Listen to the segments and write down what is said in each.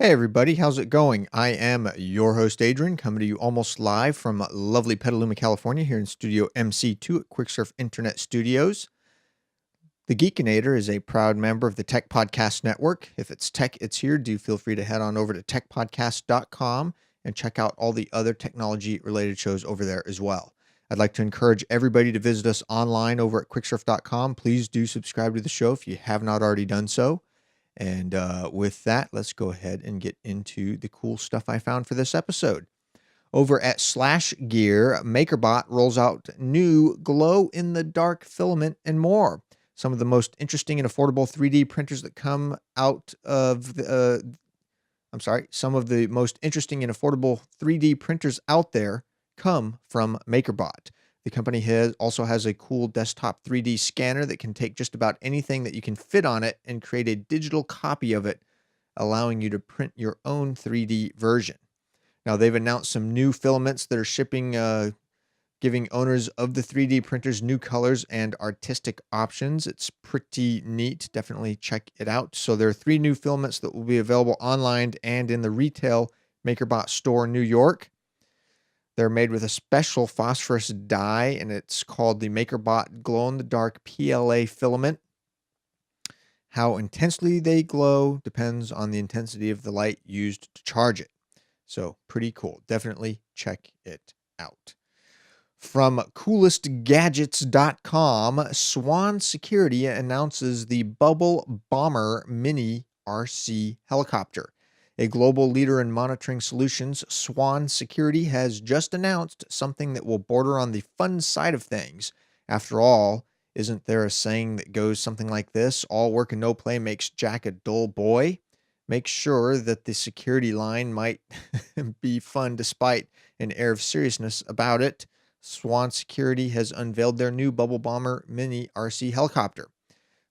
Hey everybody, how's it going? I am your host Adrian, coming to you almost live from lovely Petaluma, California, here in Studio MC2 at Quicksurf Internet Studios. The Geekinator is a proud member of the Tech Podcast Network. If it's tech, it's here. Do feel free to head on over to techpodcast.com and check out all the other technology-related shows over there as well. I'd like to encourage everybody to visit us online over at quicksurf.com. Please do subscribe to the show if you have not already done so. And with that, let's go ahead and get into the cool stuff I found for this episode. Over at Slash Gear, Makerbot rolls out new glow-in-the-dark filament and more. Some of the most interesting and affordable 3D printers that come out of the, some of the most interesting and affordable 3D printers out there come from Makerbot. The company also has a cool desktop 3D scanner that can take just about anything that you can fit on it and create a digital copy of it, allowing you to print your own 3D version. Now, they've announced some new filaments that are shipping, giving owners of the 3D printers new colors and artistic options. It's pretty neat. Definitely check it out. So there are 3 new filaments that will be available online and in the retail Makerbot store in New York. They're made with a special phosphorus dye, and it's called the Makerbot glow-in-the-dark PLA filament. How intensely they glow depends on the intensity of the light used to charge it. So pretty cool. Definitely check it out. From coolestgadgets.com, Swan Security announces the Bubble Bomber Mini RC helicopter. A global leader in monitoring solutions, Swan Security has just announced something that will border on the fun side of things. After all, isn't there a saying that goes something like this? All work and no play makes Jack a dull boy. Make sure that the security line might be fun despite an air of seriousness about it. Swan Security has unveiled their new Bubble Bomber Mini RC helicopter.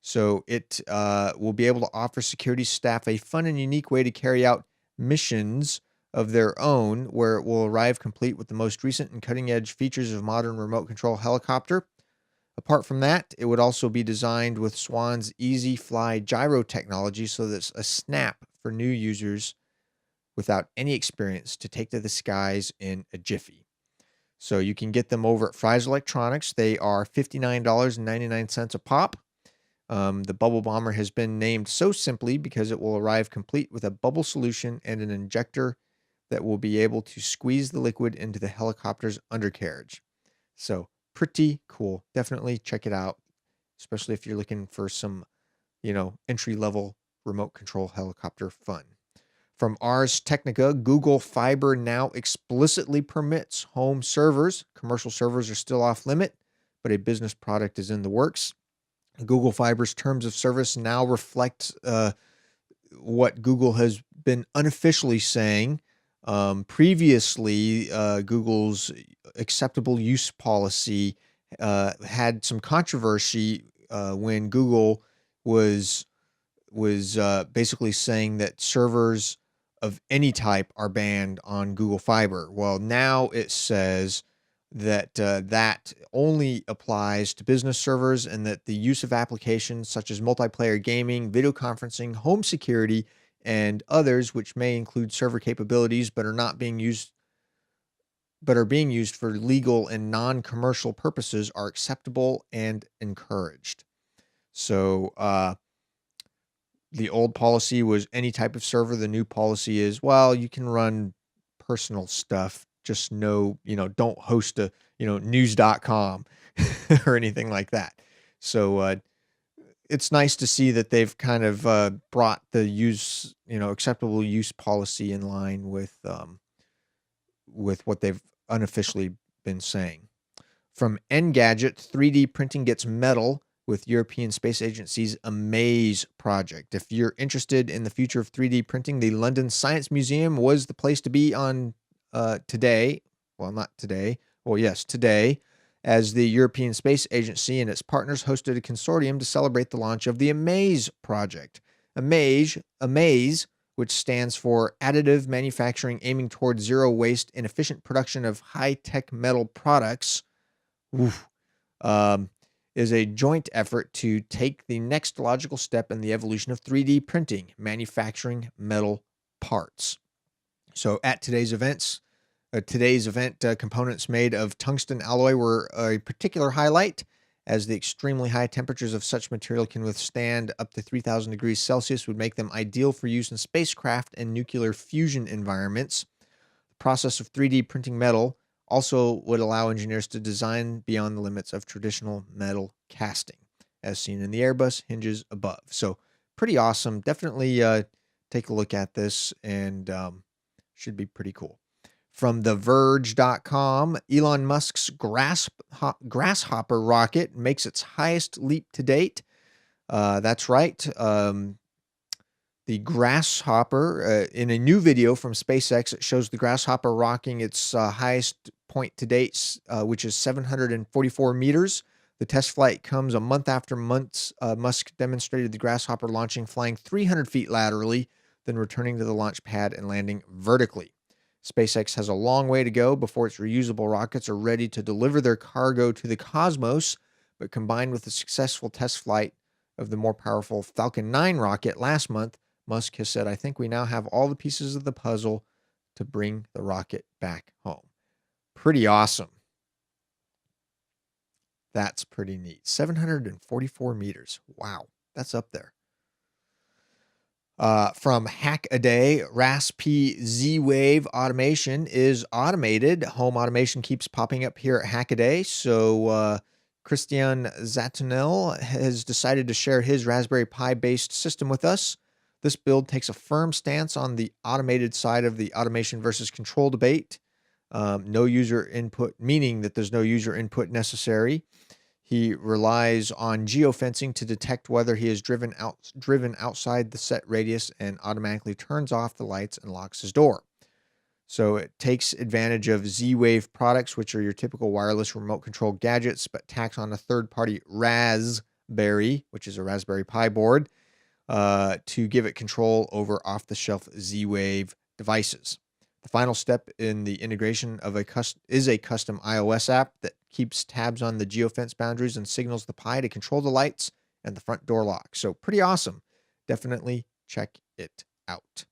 So it will be able to offer security staff a fun and unique way to carry out missions of their own, where it will arrive complete with the most recent and cutting-edge features of modern remote control helicopter. Apart from that, it would also be designed with Swan's Easy Fly gyro technology, so that's a snap for new users without any experience to take to the skies in a jiffy. So you can get them over at Fry's Electronics. They are $59.99 a pop. The Bubble Bomber has been named so simply because it will arrive complete with a bubble solution and an injector that will be able to squeeze the liquid into the helicopter's undercarriage. So pretty cool. Definitely check it out, especially if you're looking for some, entry-level remote control helicopter fun. From Ars Technica, Google Fiber now explicitly permits home servers. Commercial servers are still off limit, but a business product is in the works. Google Fiber's terms of service now reflect what Google has been unofficially saying. Previously, Google's acceptable use policy had some controversy when Google was basically saying that servers of any type are banned on Google Fiber. Well, now it says that that only applies to business servers, and that the use of applications such as multiplayer gaming, video conferencing, home security, and others, which may include server capabilities but are being used for legal and non-commercial purposes, are acceptable and encouraged. So the old policy was any type of server. The new policy is, well, you can run personal stuff. Just don't host a, news.com or anything like that. So it's nice to see that they've kind of brought the acceptable use policy in line with what they've unofficially been saying. From Engadget, 3D printing gets metal with European Space Agency's AMAZE project. If you're interested in the future of 3D printing, the London Science Museum was the place to be on today, as the European Space Agency and its partners hosted a consortium to celebrate the launch of the AMAZE project. AMAZE, which stands for Additive Manufacturing Aiming Towards Zero Waste and Efficient Production of High-Tech Metal Products, is a joint effort to take the next logical step in the evolution of 3D printing, manufacturing metal parts. So at today's event, components made of tungsten alloy were a particular highlight, as the extremely high temperatures of such material can withstand up to 3,000 degrees Celsius would make them ideal for use in spacecraft and nuclear fusion environments. The process of 3D printing metal also would allow engineers to design beyond the limits of traditional metal casting, as seen in the Airbus hinges above. So pretty awesome. Definitely take a look at this, and should be pretty cool. From TheVerge.com, Elon Musk's Grasshopper rocket makes its highest leap to date. That's right. The Grasshopper, in a new video from SpaceX, it shows the Grasshopper rocking its highest point to date, which is 744 meters. The test flight comes a month after Musk demonstrated the Grasshopper flying 300 feet laterally, then returning to the launch pad and landing vertically. SpaceX has a long way to go before its reusable rockets are ready to deliver their cargo to the cosmos, but combined with the successful test flight of the more powerful Falcon 9 rocket last month, Musk has said, "I think we now have all the pieces of the puzzle to bring the rocket back home." Pretty awesome. That's pretty neat. 744 meters. Wow, that's up there. From Hackaday, RASP Z-Wave automation is automated. Home automation keeps popping up here at Hackaday. So Christian Zatunel has decided to share his Raspberry Pi-based system with us. This build takes a firm stance on the automated side of the automation versus control debate. No user input, meaning that there's no user input necessary. He relies on geofencing to detect whether he is driven outside the set radius and automatically turns off the lights and locks his door. So it takes advantage of Z-Wave products, which are your typical wireless remote control gadgets, but tacks on a third-party Raspberry, which is a Raspberry Pi board, to give it control over off-the-shelf Z-Wave devices. The final step in the integration of is a custom iOS app that keeps tabs on the geofence boundaries and signals the Pi to control the lights and the front door lock. So pretty awesome. Definitely check it out.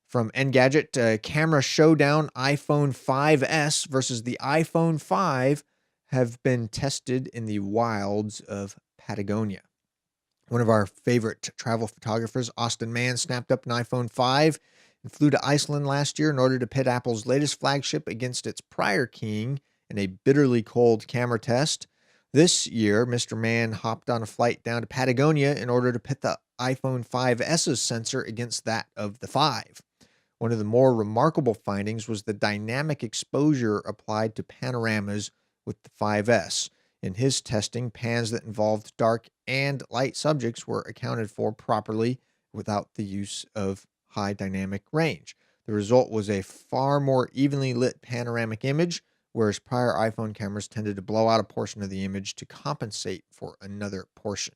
From Engadget, camera showdown iPhone 5S versus the iPhone 5 have been tested in the wilds of Patagonia. One of our favorite travel photographers, Austin Mann, snapped up an iPhone 5 and flew to Iceland last year in order to pit Apple's latest flagship against its prior king in a bitterly cold camera test. This year, Mr. Mann hopped on a flight down to Patagonia in order to pit the iPhone 5S's sensor against that of the 5. One of the more remarkable findings was the dynamic exposure applied to panoramas with the 5S. In his testing, pans that involved dark and light subjects were accounted for properly without the use of high dynamic range. The result was a far more evenly lit panoramic image, whereas prior iPhone cameras tended to blow out a portion of the image to compensate for another portion.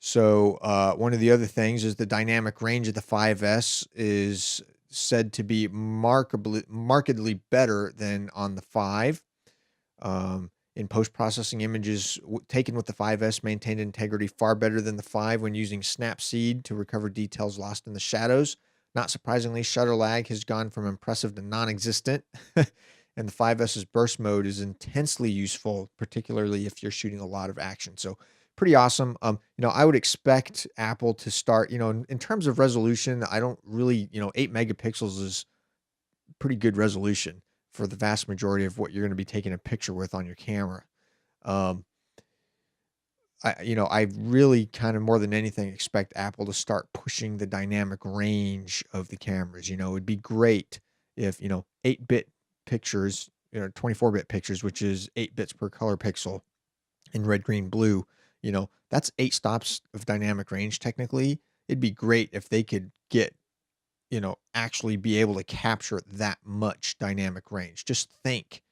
So one of the other things is the dynamic range of the 5S is said to be markedly better than on the 5. In post-processing, images taken with the 5S maintained integrity far better than the 5 when using Snapseed to recover details lost in the shadows. Not surprisingly, shutter lag has gone from impressive to non-existent, and the 5S's burst mode is intensely useful, particularly if you're shooting a lot of action. So pretty awesome. I would expect Apple to start, in terms of resolution, I don't really, 8 megapixels is pretty good resolution for the vast majority of what you're going to be taking a picture with on your camera. I really kind of more than anything expect Apple to start pushing the dynamic range of the cameras. It would be great if, 8-bit pictures, 24-bit pictures, which is 8 bits per color pixel in red, green, blue, that's 8 stops of dynamic range. Technically, it'd be great if they could get, actually be able to capture that much dynamic range. Just think,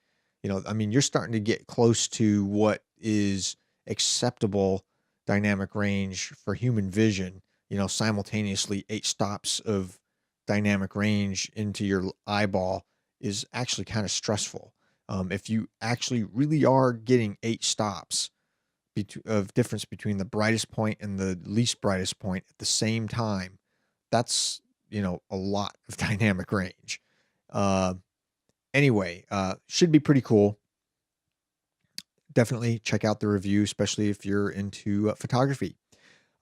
you're starting to get close to what is acceptable dynamic range for human vision, simultaneously 8 stops of dynamic range into your eyeball is actually kind of stressful. If you actually really are getting 8 stops of difference between the brightest point and the least brightest point at the same time, that's a lot of dynamic range. Uh, anyway, should be pretty cool. Definitely check out the review, especially if you're into photography.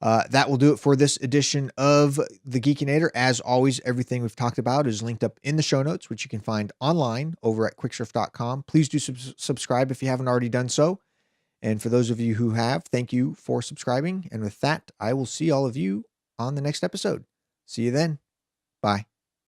That will do it for this edition of the Geekinator. As always, everything we've talked about is linked up in the show notes, which you can find online over at quicksurf.com. Please do subscribe if you haven't already done so. And for those of you who have, thank you for subscribing. And with that, I will see all of you on the next episode. See you then. Bye.